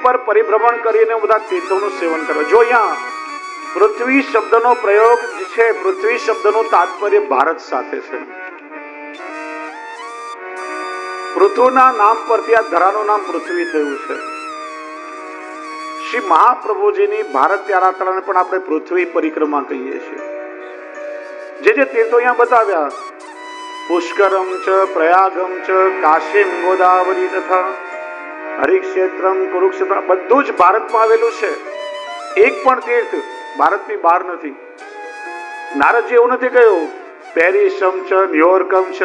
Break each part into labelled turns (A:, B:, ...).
A: પર પરિભ્રમણ કરીને બધા તીર્થોનું સેવન કરે. જો અહીંયા પૃથ્વી શબ્દનો પ્રયોગ છે, પૃથ્વી શબ્દનું તાત્પર્ય ભારત સાથે છે. પૃથ્વીના નામ પરથી આ ધરાનું નામ પૃથ્વી થયું છે. શ્રી મહાપ્રભુજીની ભારત યાત્રાને પણ આપણે પૃથ્વી પરિક્રમા કહીએ છીએ. જે તીર્થો અહીંયા બતાવ્યા, પુષ્કરમ ચ પ્રયાગમ ચ કાશીમ ગોદાવરી તથા હરિક્ષેત્રમ કુરુક્ષેત્ર, બધું જ ભારતમાં આવેલું છે. એક પણ તીર્થ ભારતની બહાર નથી. નારદજી એવું નથી કહ્યું પેરિસમ ચ ન્યુયોર્કમ ચ.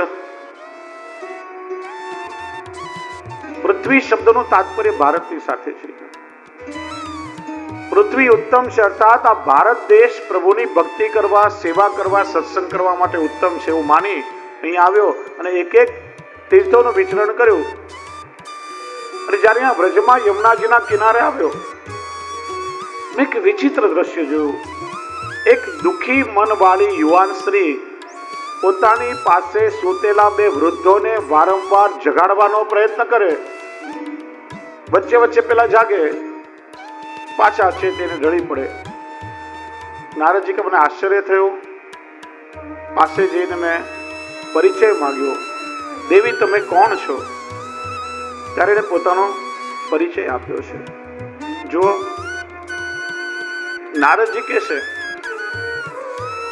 A: પૃથ્વી શબ્દનું તાત્પર્ય ભારતની સાથે છે. પૃથ્વી ઉત્તમ છે, અર્થાત આ ભારત દેશ પ્રભુની ભક્તિ કરવા, સેવા કરવા, સત્સંગ કરવા માટે ઉત્તમ છે એવું માની અહીંયા આવ્યો અને એક એક તીર્થોનું વિચરણ કર્યું. અને જયારે અહીંયા વ્રજમાં યમુનાજીના કિનારે આવ્યો, મેં એક વિચિત્ર દ્રશ્ય જોયું. એક દુઃખી મનવાળી યુવાન સ્ત્રી પોતાની પાસે સૂતેલા બે વૃદ્ધોને વારંવાર જગાડવાનો પ્રયત્ન કરે. વચ્ચે વચ્ચે પેલા જાગે, પાછા છે તેને ઢળી પડે. નારદજી કે મને આશ્ચર્ય થયું. પાસે જઈને મેં પરિચય માંગ્યો, દેવી તમે કોણ છો? ત્યારે એને પોતાનો પરિચય આપ્યો છે. જો નારદજી કહે છે,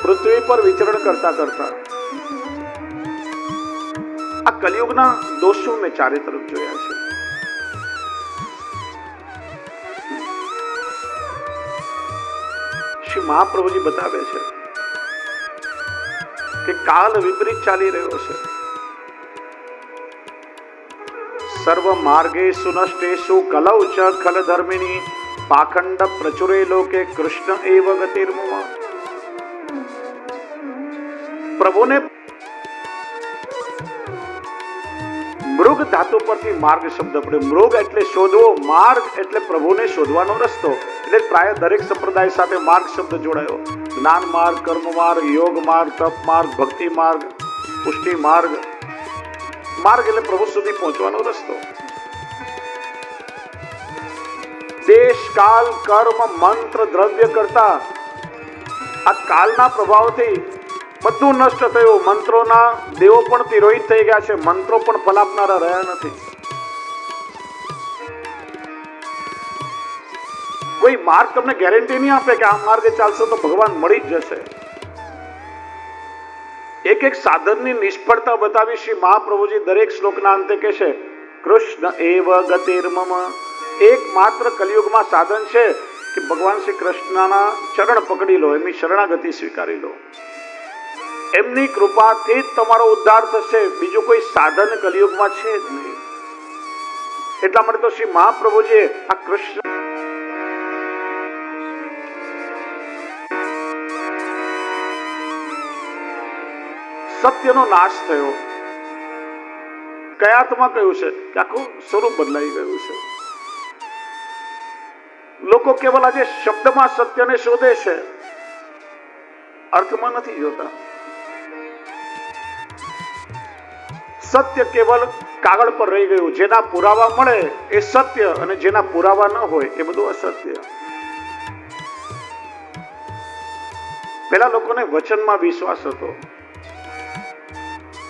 A: પૃથ્વી પર વિચરણ કરતા કરતા આ કલિયુગના દોષો મેં ચારે તરફ જોયા છે. શ્રી મહાપ્રભુજી બતાવે છે કે કાલ વિપરીત ચાલી રહ્યો છે. સર્વ માર્ગેષુ નષ્ટેષુ કલૌ ચ ખલ ધર્મિણી પાખંડ પ્રચુરે લોકે કૃષ્ણ એવ ગતિર્મમ. પ્રભુને મૃગ ધાતુ પરથી માર્ગ શબ્દ પડ્યો. મૃગ એટલે શોધવો, માર્ગ એટલે પ્રભુને શોધવાનો રસ્તો. એટલે પ્રાય દરેક સંપ્રદાય સાથે માર્ગ શબ્દ જોડાયો. જ્ઞાન માર્ગ, કર્મ માર્ગ, યોગ માર્ગ, તપ માર્ગ, ભક્તિ માર્ગ, પુષ્ટિ માર્ગ. માર્ગ એટલે પ્રભુ સુધી પહોંચવાનો રસ્તો. દેશ, કાલ, કર્મ, મંત્ર, દ્રવ્ય કરતા આ કાલના પ્રભાવથી બધું નષ્ટ થયું. મંત્રોના દેવો પણ તિરોહિત થઈ ગયા છે. મંત્રો પણ ફલ આપનારા રહ્યા નથી. કોઈ માર્ગ તમને ગેરંટી નહીં આપે કે આ માર્ગે ચાલશો તો ભગવાન મળી જ જશે. એક એક સાધનની નિષ્ફળતા બતાવી શ્રી મહાપ્રભુજી દરેક શ્લોકના અંતે કહે છે, કૃષ્ણ એવ ગતિર્મમ. એક માત્ર કલિયુગમાં સાધન છે કે ભગવાન શ્રી કૃષ્ણના ચરણ પકડી લો, એમની શરણાગતિ સ્વીકારી લો. એમની કૃપાથી જ તમારો ઉદ્ધાર થશે. બીજું કોઈ સાધન કલિયુગમાં છે જ નહીં. એટલા માટે તો શ્રી મહાપ્રભુજીએ આ કૃષ્ણ સત્યનો નાશ થયો. કયા અર્થમાં કહ્યું છે કે આખું સ્વરૂપ બદલાઈ ગયું છે. લોકો કેવલ આજે શબ્દમાં સત્યને શોધે છે, અર્થમાં નથી જોતા. સત્ય કેવલ કાગળ પર રહી ગયું. જેના પુરાવા મળે એ સત્ય અને જેના પુરાવા ન હોય એ બધું અસત્ય. પેલા લોકોને વચનમાં વિશ્વાસ હતો.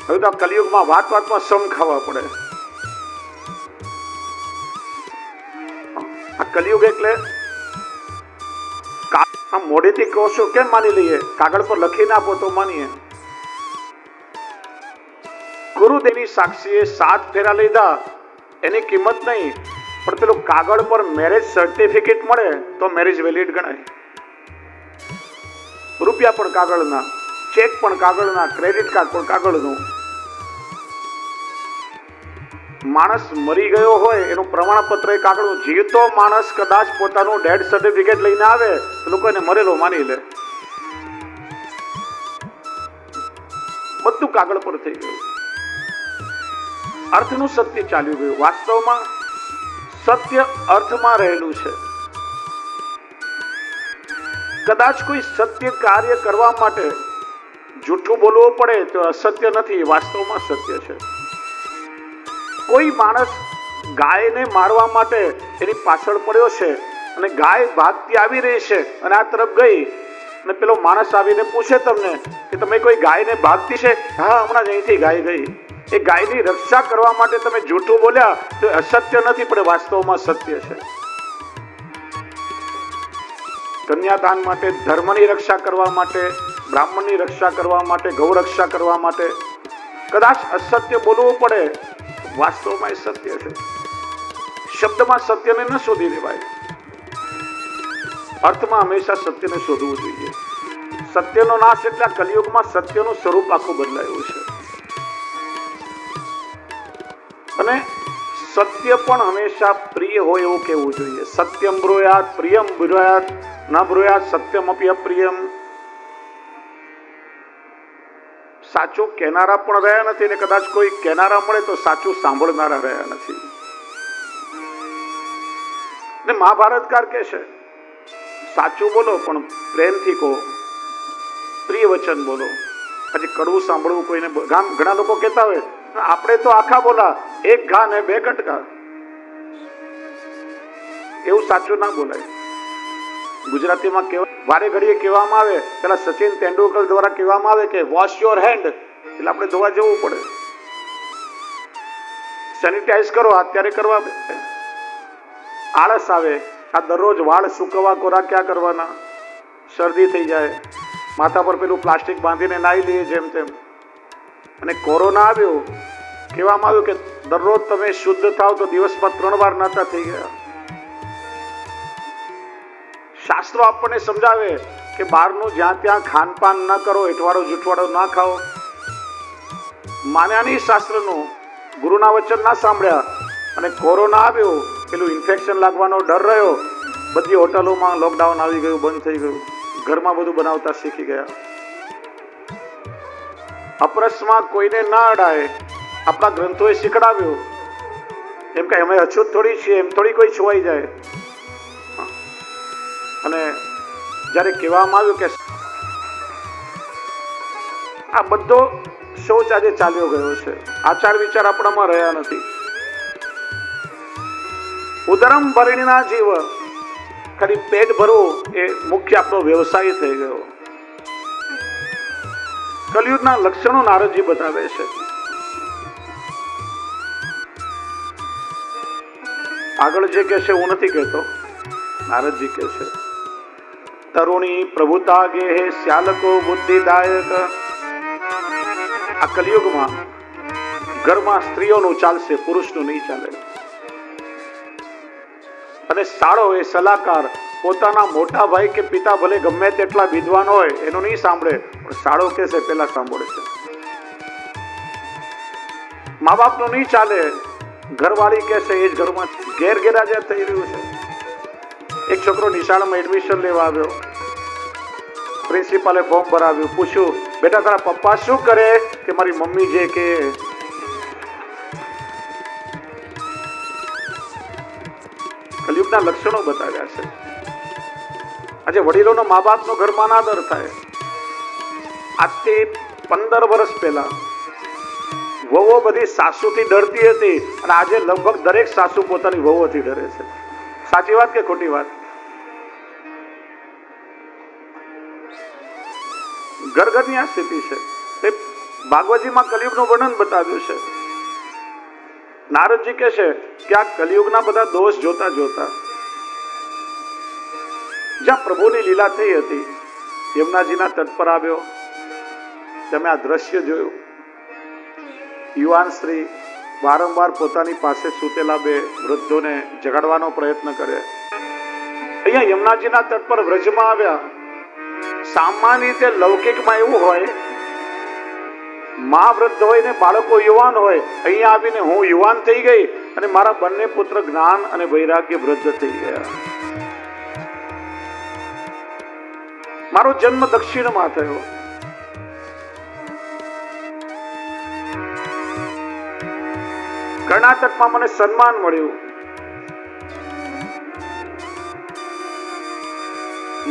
A: હવે તો કલિયુગમાં વાત વાતમાં સમ ખાવા પડે. આ કલિયુગ એટલે મોઢેથી કહો છો કેમ માની લઈએ? કાગળ પર લખીને આપો તો માનીએ. ગુરુદેવની સાક્ષીએ 7 ફેરા લીધા, એની કિંમત નહીં, પણ પેલું કાગળ પર મેરેજ સર્ટિફિકેટ મળે તો મેરેજ વેલિડ ગણાય. રૂપિયા પણ કાગળના, ચેક પણ કાગળના, ક્રેડિટ કાર્ડ પણ કાગળનું. માણસ મરી ગયો હોય એનું પ્રમાણપત્ર એ કાગળનું. જીવતો માણસ કદાચ પોતાનું ડેડ સર્ટિફિકેટ લઈને આવે તો લોકો એને મરેલો માની લે. બધું કાગળ પર થઈ ગયું. અર્થનું સત્ય ચાલ્યું ગયું. વાસ્તવમાં સત્ય અર્થમાં રહેલું છે. કદાચ કોઈ સત્ય કાર્ય કરવા માટે જૂઠું બોલવું પડે તો અસત્ય નથી, વાસ્તવમાં સત્ય છે. કોઈ માણસ ગાયને મારવા માટે એની પાછળ પડ્યો છે અને ગાય ભાગતી આવી રહી છે અને આ તરફ ગઈ અને પેલો માણસ આવીને પૂછે તમને કે તમે કોઈ ગાયને ભાગતી છે? હા, હમણાં જ અહીંથી ગાય ગઈ. એ ગાયની રક્ષા કરવા માટે તમે જૂઠું બોલ્યા તો અસત્ય નથી, પણ વાસ્તવમાં સત્ય છે. કન્યાદાન માટે, ધર્મની રક્ષા કરવા માટે, બ્રાહ્મણની રક્ષા કરવા માટે, ગૌ રક્ષા કરવા માટે કદાચ અસત્ય બોલવું પડે, વાસ્તવમાં એ સત્ય છે. શબ્દમાં સત્યને ન શોધી લેવાય, અર્થમાં હંમેશા સત્યને શોધવું જોઈએ. સત્યનો નાશ એટલે આ કલિયુગમાં સત્યનું સ્વરૂપ આખું બદલાયું છે. અને સત્ય પણ હંમેશા પ્રિય હોય એવું કહેવું જોઈએ. સત્યમ બ્રૂયાત પ્રિયમ બ્રૂયાત ન બ્રૂયાત સત્યમપી અપ્રિયમ. સાચું કહેનારા પણ રહ્યા નથી ને કદાચ કોઈ કહેનારા મળે તો સાચું સાંભળનારા રહ્યા નથી. ને મહાભારતકાર કહે છે સાચું બોલો પણ પ્રેમથી કહો, પ્રિય વચન બોલો. પછી કડવું સાંભળવું કોઈને. ઘણા લોકો કહેતા હોય આપણે તો આખા બોલા, એક ઘા ને બે કટકા. એવું સાચું ના બોલાય. ગુજરાતીમાં વારે ઘડીએ કહેવામાં આવે, પેલા સચિન તેંડુલકર દ્વારા કહેવામાં આવે કે વોશ યોર હેન્ડ, એટલે આપણે ધોવા જવું પડે. સેનિટાઈઝ કરો, અત્યારે કરવા. આળસ આવે, આ દરરોજ વાળ સૂકવવા કોરા ક્યાં કરવાના, શરદી થઈ જાય, માથા પર પેલું પ્લાસ્ટિક બાંધીને નાહી લઈએ જેમ તેમ. અને કોરોના આવ્યો, કહેવામાં આવ્યું કે દરરોજ તમે શુદ્ધ થાવ તો દિવસમાં 3 વાર નાતા થઈ ગયા. શાસ્ત્રો આપણને સમજાવે કે બહારનું જ્યાં ત્યાં ખાનપાન ન કરો, એઠવાડો જૂઠવાડો ના ખાઓ. માન્યા નહીં શાસ્ત્રનું, ગુરુના વચન ના સાંભળ્યા અને કોરોના આવ્યો, પેલું ઇન્ફેક્શન લાગવાનો ડર રહ્યો. બધી હોટલોમાં લોકડાઉન આવી ગયું, બંધ થઈ ગયું, ઘરમાં બધું બનાવતા શીખી ગયા. અપરસમાં કોઈને ના અડાય, આપણા ગ્રંથોએ શીખડાવ્યું. એમ કે અમે અછૂત થોડી છીએ, એમ થોડી કોઈ છવાઈ જાય. અને જ્યારે કહેવામાં આવ્યું કે આ બધો શૌચ આજે ચાલ્યો ગયો છે, આચાર વિચાર આપણામાં રહ્યા નથી. ઉદરમ ભરણીના જીવ, ખાલી પેટ ભરવું એ મુખ્ય આપણો વ્યવસાય થઈ ગયો. કલિયુગના લક્ષણો નારદજી બતાવે છે. આગળ જે કહે છે હું નથી કહેતો, નારદજી કહે છે તરુણી પ્રભુતા ગેહે શ્યાલકો બુદ્ધિદાયક. આ કલિયુગમાં ઘરમાં સ્ત્રીઓનું ચાલશે, પુરુષનું નહીં ચાલે. અને સાળો એ સલાહકાર પોતાના મોટા ભાઈ કે પિતા ભલે ગમે તેટલા વિદ્વાન હોય એનું નહીં સાંભળે, પણ સાળો કે છે પેલા સાંભળે છે. મા બાપનું નહીં ચાલે, ઘરવાળી કે છે એ જ ઘરમાં ગેરગેરહાજર થઈ રહ્યું છે. એક છોકરો નિશાળમાં એડમિશન લેવા આવ્યો, પ્રિન્સિપાલે ફોર્મ ભરાવ્યું, પૂછ્યું બેટા તારા પપ્પા શું કરે? કે મારી મમ્મી જે કે. કલિયુગના લક્ષણો બતાવ્યા છે. આજે વડીલોનો મા બાપનો ઘરમાં આદર થાય. આજથી 15 વર્ષ પહેલા વહુઓ બધી સાસુથી ડરતી હતી અને આજે લગભગ દરેક સાસુ પોતાની વહુઓથી ડરે છે. સાચી વાત કે ખોટી વાત? ઘરની આ સ્થિતિ છે. તે ભાગવતજીમાં કલિયુગનું વર્ણન બતાવ્યું છે. નારદજી કહે છે કે આ કલિયુગના બધા દોષ જોતા જોતા જ્યાં પ્રભુની લીલા થઈ હતી, યમુનાજીના તટ પર આવ્યો, તમે આ દ્રશ્ય જોયું. યુવાન સ્ત્રી વારંવાર પોતાની પાસે સૂતેલા 2 વૃદ્ધોને જગાડવાનો પ્રયત્ન કરે. અહીંયા યમુનાજીના તટ પર વ્રજમાં આવ્યા. સામાન્ય રીતે લૌકિકમાં એવું હોય, મા વૃદ્ધ હોય ને બાળકો યુવાન હોય. અહીંયા આવીને હું યુવાન થઈ ગઈ અને મારા બંને પુત્ર જ્ઞાન અને વૈરાગ્ય વૃદ્ધ થઈ ગયા. મારો જન્મ દક્ષિણમાં થયો. કર્ણાટકમાં મને સન્માન મળ્યું.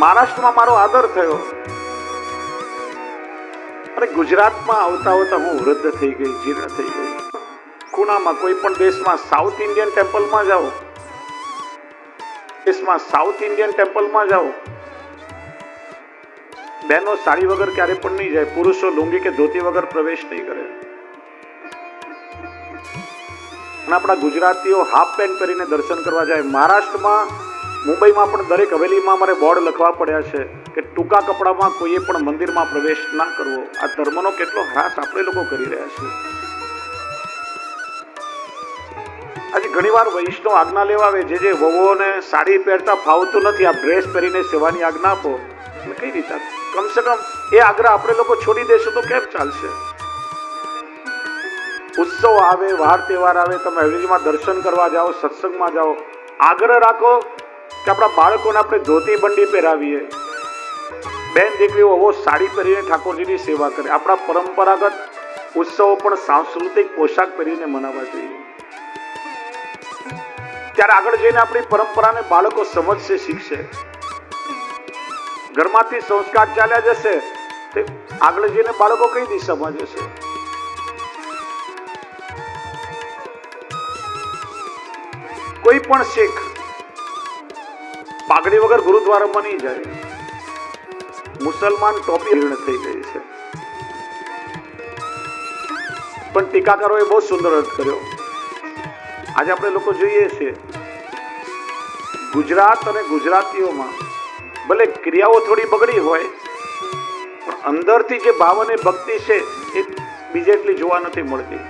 A: મહારાષ્ટ્રમાં મારો આદર થયો અને ગુજરાતમાં આવતા આવતા હું વૃદ્ધ થઈ ગઈ, જીર્ણ થઈ ગઈ. ખૂણામાં કોઈ પણ દેશમાં સાઉથ ઇન્ડિયન ટેમ્પલમાં જાઓ, દેશમાં સાઉથ ઇન્ડિયન ટેમ્પલમાં જાઓ, બહેનો સાડી વગર ક્યારે પણ નહીં જાય, પુરુષો લુંગી કે ધોતી વગર પ્રવેશ નહીં કરે. અને આપણા ગુજરાતીઓ હાફ પેન્ટ પહેરીને દર્શન કરવા જાય. મહારાષ્ટ્રમાં, મુંબઈમાં પણ દરેક હવેલીમાં મારે બોર્ડ લખવા પડ્યા છે કે ટૂંકા કપડામાં કોઈએ પણ મંદિરમાં પ્રવેશ ના કરવો. આ ધર્મનો કેટલો હ્રાસ આપણે લોકો કરી રહ્યા છીએ. આજે ઘણીવાર વૈષ્ણવ આજ્ઞા લેવા આવે, જે વહુઓને સાડી પહેરતા ફાવતું નથી, આ ડ્રેસ પહેરીને સેવાની આજ્ઞા આપો. કઈ રીતે? કમસે કમ એ આગ્રહ આપણે લોકો છોડી દેશું તો કેમ ચાલશે? ઉત્સવ આવે, વાર તહેવાર આવે, તમે હવેલીમાં દર્શન કરવા જાઓ, સત્સંગમાં જાઓ, આગ્રહ રાખો કે આપણા બાળકોને આપણે ધોતી બંડી પહેરાવીએ, બેન દીકરીઓ હવે સાડી પહેરીને ઠાકોરજીની સેવા કરે. આપણા પરંપરાગત ઉત્સવો પણ સાંસ્કૃતિક પોશાક પહેરીને મનાવવા જોઈએ. ત્યારે આગળ જઈને આપણી પરંપરાને બાળકો સમજશે, શીખશે. ઘરમાંથી સંસ્કાર ચાલ્યા જશે તે આગળ જઈને બાળકો કઈ દિશામાં જશે? કોઈ પણ શીખ પાઘડી વગર ગુરુદ્વારામાં નહીં જાય. મુસલમાન ટોપી થઈ ગઈ છે. પણ ટીકાકારોએ બહુ સુંદર અર્થ કર્યો. આજે આપણે લોકો જોઈએ છીએ ગુજરાત અને ગુજરાતીઓમાં ભલે ક્રિયાઓ થોડી બગડી હોય, પણ અંદરથી જે ભાવ અને ભક્તિ છે એ બીજે એટલી જોવા નથી મળતી.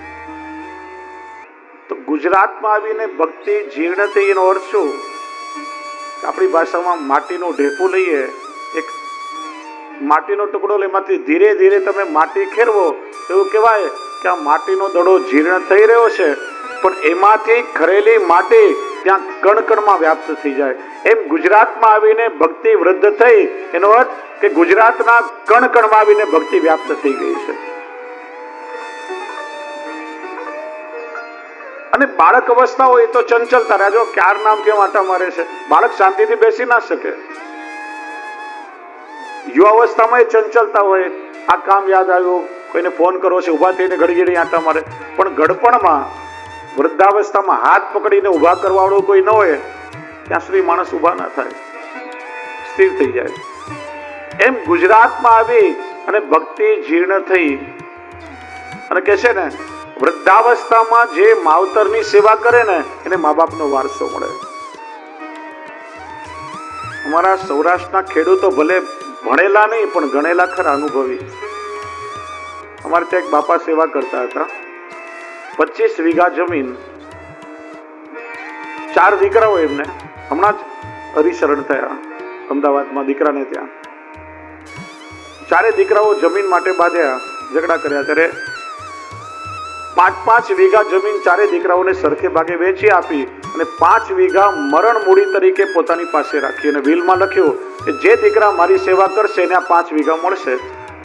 A: તો ગુજરાતમાં આવીને ભક્તિ જીર્ણ થઈ એનો અર્થ શું? આપણી ભાષામાં માટીનું ઢેફું લઈએ, એક માટીનો ટુકડો લઈ એમાંથી ધીરે ધીરે તમે માટી ખેરવો, એવું કહેવાય કે આ માટીનો દડો જીર્ણ થઈ રહ્યો છે, પણ એમાંથી ખરેલી માટી ત્યાં કણ કણમાં વ્યાપ્ત થઈ જાય. એમ ગુજરાતમાં આવીને ભક્તિ વૃદ્ધ થઈ, એનો અર્થ કે ગુજરાતના કણ કણમાં આવીને ભક્તિ વ્યાપ્ત થઈ ગઈ છે. અને બાળક અવસ્થા હોય તો ચંચલતા રહેજો, ક્યાર નામ કેમ આટા મારે છે, બાળક શાંતિથી બેસી ના શકે. યુવાવસ્થામાં એ ચંચલતા હોય, આ કામ યાદ આવ્યું, કોઈને ફોન કરવો છે, ઉભા થઈને ઘડી ઘડી આટા મારે. પણ ગડપણમાં, વૃદ્ધાવસ્થામાં હાથ પકડીને ઉભા કરવાવાળું કોઈ ન હોય ત્યાં સુધી માણસ ઉભા ના થાય, સ્થિર થઈ જાય. એમ ગુજરાતમાં આવી અને ભક્તિ જીર્ણ થઈ અને કે છે ને, વૃદ્ધાવસ્થામાં જે માવતરની સેવા કરે ને એને મા બાપનો વારસો મળે. અમારા સૌરાષ્ટ્રના ખેડૂતો ભલે ભણેલા નહીં પણ ગણેલા ખરા, અનુભવી. અમારે ત્યાં એક બાપા સેવા કરતા હતા. 25 વીઘા જમીન, 4 દીકરાઓ એમને. હમણાં જ હરિશરણ થયા અમદાવાદમાં દીકરાને ત્યાં. 4 દીકરાઓ જમીન માટે બાંધ્યા, ઝઘડા કર્યા. ત્યારે 5-5 વીઘા જમીન 4 દીકરાઓને સરખે ભાગે વેચી આપી અને 5 વીઘા મરણ મૂડી તરીકે પોતાની પાસે રાખી અને વિલમાં લખ્યું કે જે દીકરા મારી સેવા કરશે એને આ 5 વીઘા મળશે.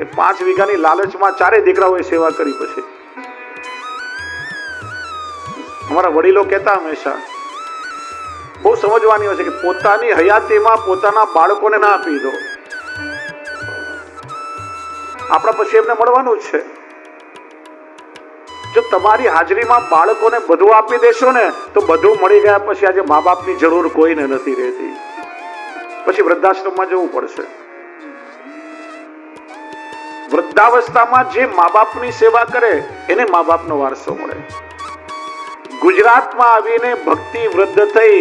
A: એ 5 વીઘાની લાલચમાં 4 દીકરાઓએ સેવા કરી. પછી અમારા વડીલો કહેતા હંમેશા, બહુ સમજવાની હોય છે કે પોતાની હયાતીમાં પોતાના બાળકોને ના આપી દો, આપણા પછી એમને મળવાનું જ છે. જો તમારી હાજરીમાં બાળકોને બધું આપી દેશો ને તો બધું મળી ગયા પછી આજે મા બાપની જરૂર કોઈને નથી રહેતી. પછી વૃદ્ધાશ્રમમાં જવું પડશે. વૃદ્ધાવસ્થામાં જે મા બાપની સેવા કરે એને મા બાપનો વારસો મળે. ગુજરાતમાં આવીને ભક્તિ વૃદ્ધ થઈ,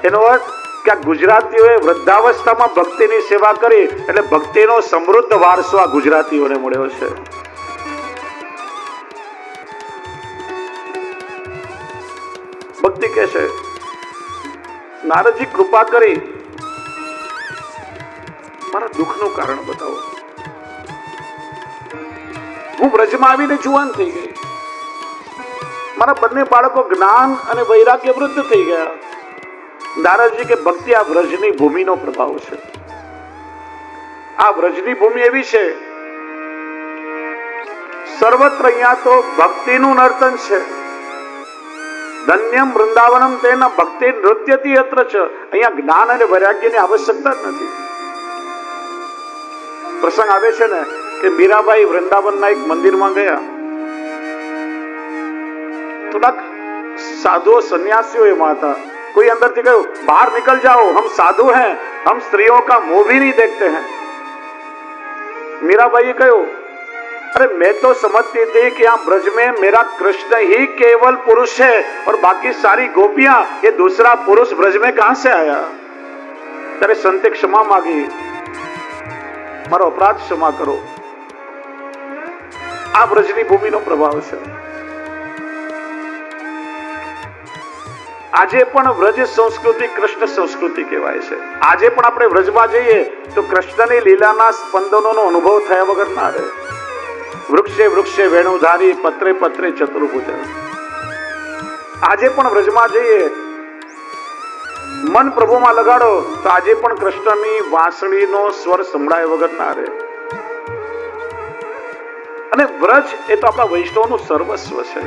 A: એનો અર્થ કે આ ગુજરાતીઓએ વૃદ્ધાવસ્થામાં ભક્તિની સેવા કરી એટલે ભક્તિનો સમૃદ્ધ વારસો આ ગુજરાતીઓને મળ્યો છે. ભક્તિ કે છે, નારદજી કૃપા કરી મારા દુઃખનું કારણ બતાવો. હું વ્રજમાં આવીને જુવાન થઈ ગઈ, મારા બંને બાળકો જ્ઞાન અને વૈરાગ્ય વૃદ્ધ થઈ ગયા. નારદજી કે ભક્તિ આ વ્રજની ભૂમિનો પ્રભાવ છે. આ વ્રજની ભૂમિ એવી છે, સર્વત્ર અહીંયા તો ભક્તિનું નર્તન છે. ધન્યમ વૃંદાવનમ તેના ભક્તિ નૃત્યથી અત્ર છે. અહીંયા જ્ઞાન અને વૈરાગ્યની આવશ્યકતા જ નથી. પ્રસંગ આવે છે ને કે મીરાબાઈ વૃંદાવનના એક મંદિરમાં ગયા થોડાક સાધુઓ સંન્યાસીઓ એમાં હતા. કોઈ અંદરથી કહ્યું બહાર નિકલ જાઓ, हम साधु हैं, हम स्त्रियों का मुंह भी नहीं देखते हैं. मीराबाई કહ્યું अरे मैं तो समझती थी कि यहाँ ब्रज में मेरा कृष्ण ही केवल पुरुष है और बाकी सारी गोपियां ये दूसरा पुरुष ब्रज में कहां से आया. ત્યારે સંતે ક્ષમા માગી, મારો અપરાધ ક્ષમા કરો. આ બ્રજની ભૂમિનો પ્રભાવ છે. આજે પણ વ્રજ સંસ્કૃતિ કૃષ્ણ સંસ્કૃતિ કહેવાય છે. આજે પણ આપણે વ્રજમાં જઈએ તો કૃષ્ણની લીલાના સ્પંદનોનો અનુભવ થયા વગર ના રહે. વૃક્ષે વૃક્ષે વેણુધારી, પત્રે પત્રે ચતુર્ભુજ. આજે પણ વ્રજમાં જઈએ, મન પ્રભુમાં લગાડો તો આજે પણ કૃષ્ણની વાંસળીનો સ્વર સંભળાય વગર ના રહે. અને વ્રજ એ તો આપણા વૈષ્ણવનું સર્વસ્વ છે.